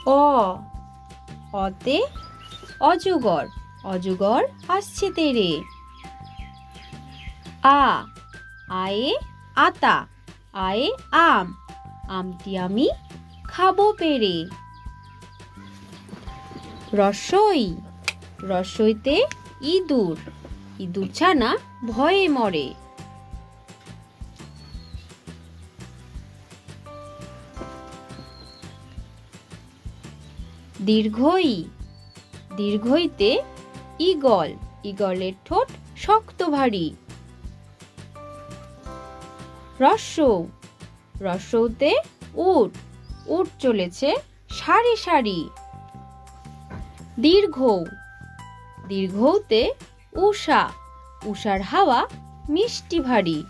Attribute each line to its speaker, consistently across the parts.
Speaker 1: অ অতে অজগর, অজগর আসছে তেরে। আ আয়ে আতা, আয়ে আম, আমটি আমি খাবো পেরে। রসই রসইতে ইঁদুর, ইঁদুর ছানা ভয়ে মরে। দীর্ঘই দীর্ঘইতে ঈগল, ঈগলের ঠোঁট শক্ত ভারী। রস্যৌ রস্যৌতে উট, উট চলেছে সারি সারি। দীর্ঘৌ দীর্ঘৌতে উষা, উষার হাওয়া মিষ্টি ভারী।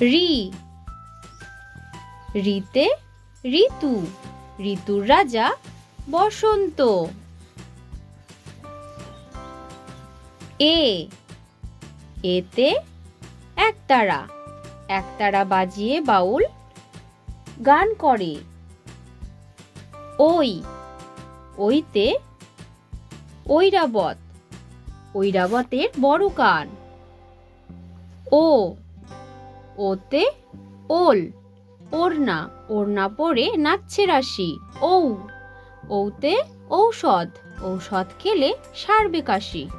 Speaker 1: রি রিতে ঋতু, ঋতুর রাজা বসন্ত। এ এতে একতারা, একতারা বাজিয়ে বাউল গান করে। ওই ওইতে ঐরাবত, ঐরাবতের বড় কান। ও ওতে ওল, ওড়না, ওড়না পরে নাচছে রাশি। ঔ ওতে ঔষধ, ঔষধ খেলে সারবে কাশি।